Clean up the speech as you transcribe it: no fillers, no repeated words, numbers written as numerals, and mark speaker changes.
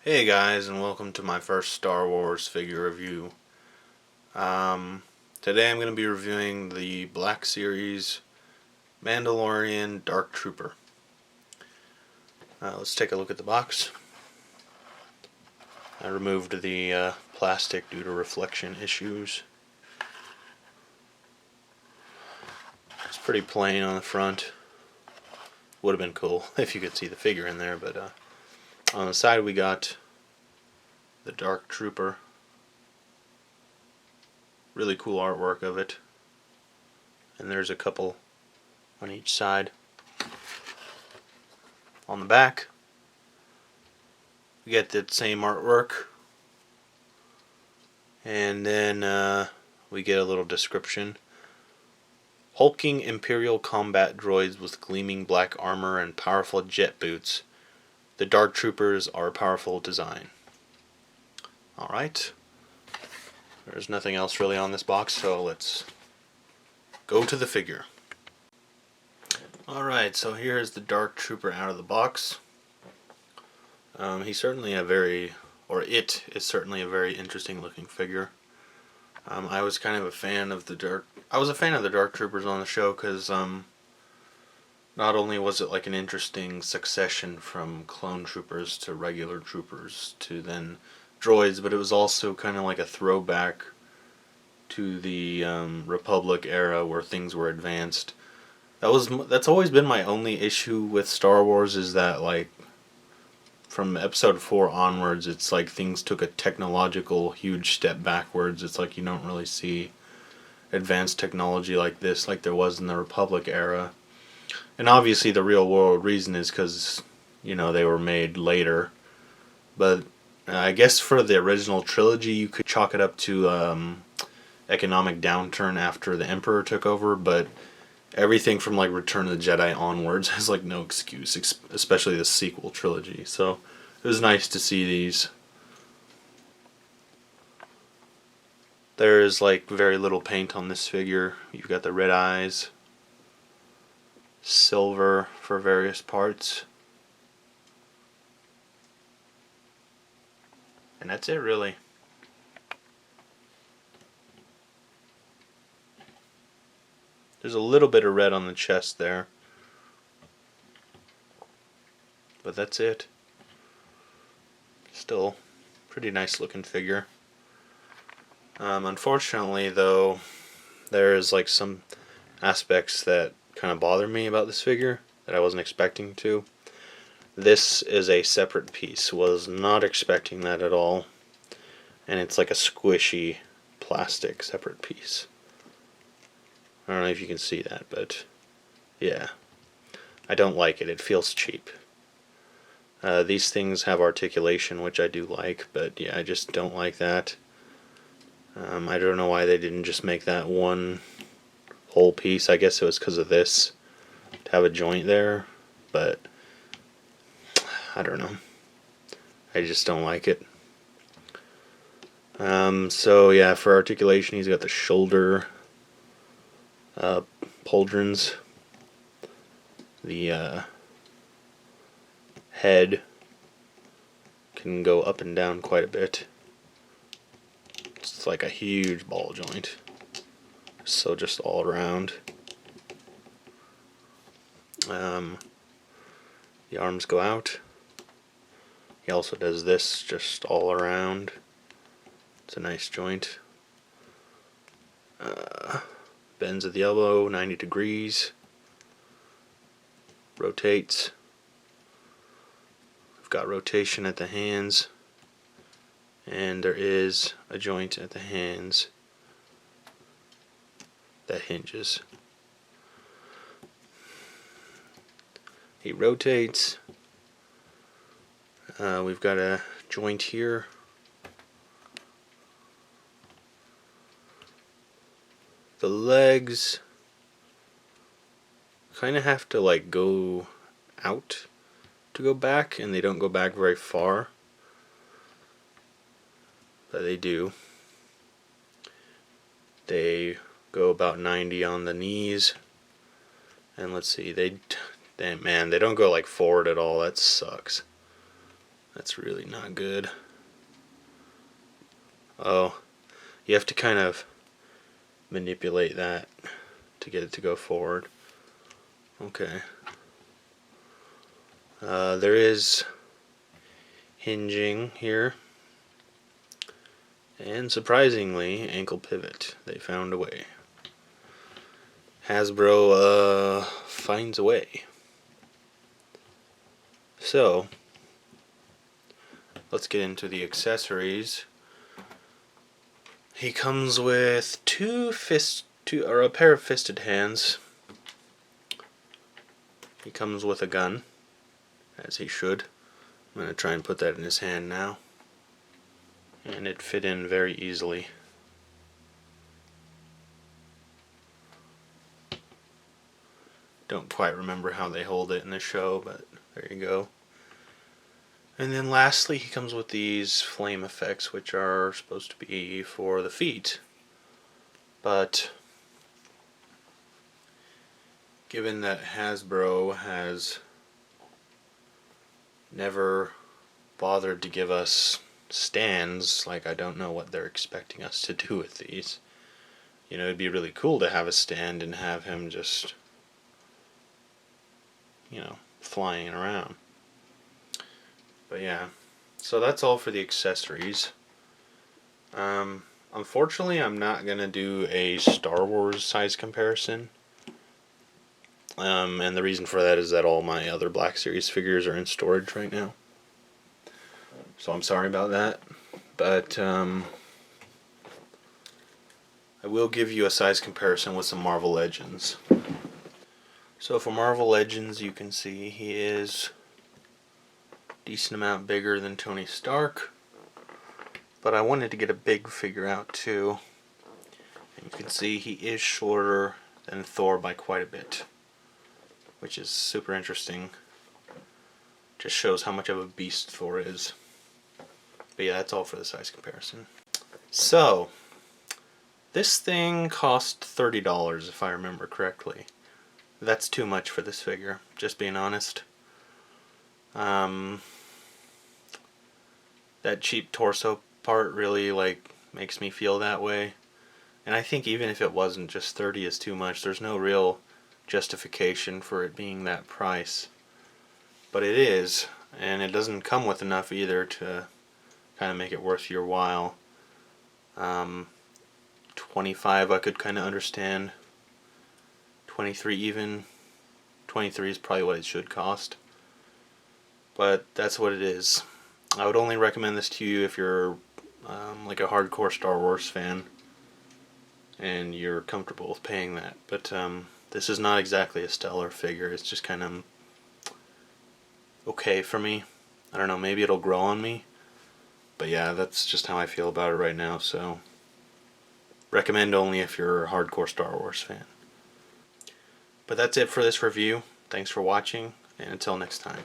Speaker 1: Hey guys, and welcome to my first Star Wars figure review. Today I'm going to be reviewing the Black Series Mandalorian Dark Trooper. Let's take a look at the box. I removed the plastic due to reflection issues. It's pretty plain on the front. Would have been cool if you could see the figure in there, but on the side we got the Dark Trooper. Really cool artwork of it. And there's a couple on each side. On the back, we get that same artwork. And then we get a little description. Hulking Imperial combat droids with gleaming black armor and powerful jet boots. The Dark Troopers are a powerful design. Alright. There's nothing else really on this box, so let's go to the figure. Alright, so here's the Dark Trooper out of the box. It is certainly a very interesting looking figure. I was kind of a fan of the Dark Troopers on the show because not only was it like an interesting succession from clone troopers to regular troopers to then droids, but it was also kind of like a throwback to the Republic era where things were advanced. That's always been my only issue with Star Wars, is that like from episode 4 onwards, it's like things took a technological huge step backwards. It's like you don't really see advanced technology like this like there was in the Republic era. And obviously the real world reason is because, they were made later. But I guess for the original trilogy you could chalk it up to economic downturn after the Emperor took over, but everything from like Return of the Jedi onwards has like no excuse, especially the sequel trilogy. So it was nice to see these. There's like very little paint on this figure. You've got the red eyes, silver for various parts, and that's it really. There's a little bit of red on the chest there, but that's it. Still pretty nice looking figure. Unfortunately though, there's like some aspects that kind of bother me about this figure that I wasn't expecting to. This is a separate piece. Was not expecting that at all. And it's like a squishy plastic separate piece. I don't know if you can see that, but yeah. I don't like it. It feels cheap. These things have articulation, which I do like, but yeah, I just don't like that. I don't know why they didn't just make that one whole piece. I guess it was because of this, to have a joint there, but I don't know. I just don't like it. So yeah, for articulation, he's got the shoulder pauldrons, the head can go up and down quite a bit. It's like a huge ball joint, so just all around. The arms go out. He also does this just all around. It's a nice joint. Bends at the elbow 90 degrees. Rotates. We've got rotation at the hands. And there is a joint at the hands that hinges. He rotates. We've got a joint here. The legs kind of have to like go out to go back, and they don't go back very far, but they do. They go about 90 on the knees, and let's see, they don't go like forward at all. That sucks. That's really not good. Oh, you have to kind of manipulate that to get it to go forward. Okay. There is hinging here. And surprisingly, ankle pivot. They found a way. Hasbro finds a way. So, let's get into the accessories. He comes with a pair of fisted hands. He comes with a gun, as he should. I'm going to try and put that in his hand now. And it fit in very easily. Don't quite remember how they hold it in the show, but there you go. And then lastly, he comes with these flame effects, which are supposed to be for the feet. But given that Hasbro has never bothered to give us stands, like, I don't know what they're expecting us to do with these. You know, it'd be really cool to have a stand and have him just, you know, flying around. But yeah, so that's all for the accessories. Unfortunately, I'm not going to do a Star Wars size comparison. And the reason for that is that all my other Black Series figures are in storage right now. So I'm sorry about that. But I will give you a size comparison with some Marvel Legends. So for Marvel Legends, you can see he is a decent amount bigger than Tony Stark. But I wanted to get a big figure out too. And you can see he is shorter than Thor by quite a bit, which is super interesting. Just shows how much of a beast Thor is. But yeah, that's all for the size comparison. So, this thing cost $30 if I remember correctly. That's too much for this figure, just being honest. That cheap torso part really makes me feel that way. And I think even if it wasn't, just 30 is too much. There's no real justification for it being that price. But it is, and it doesn't come with enough either to kind of make it worth your while. 25 I could kind of understand. 23 even. 23 is probably what it should cost. But that's what it is. I would only recommend this to you if you're like a hardcore Star Wars fan and you're comfortable with paying that. But this is not exactly a stellar figure. It's just kind of okay for me. I don't know, maybe it'll grow on me. But yeah, that's just how I feel about it right now. So recommend only if you're a hardcore Star Wars fan. But that's it for this review. Thanks for watching, and until next time.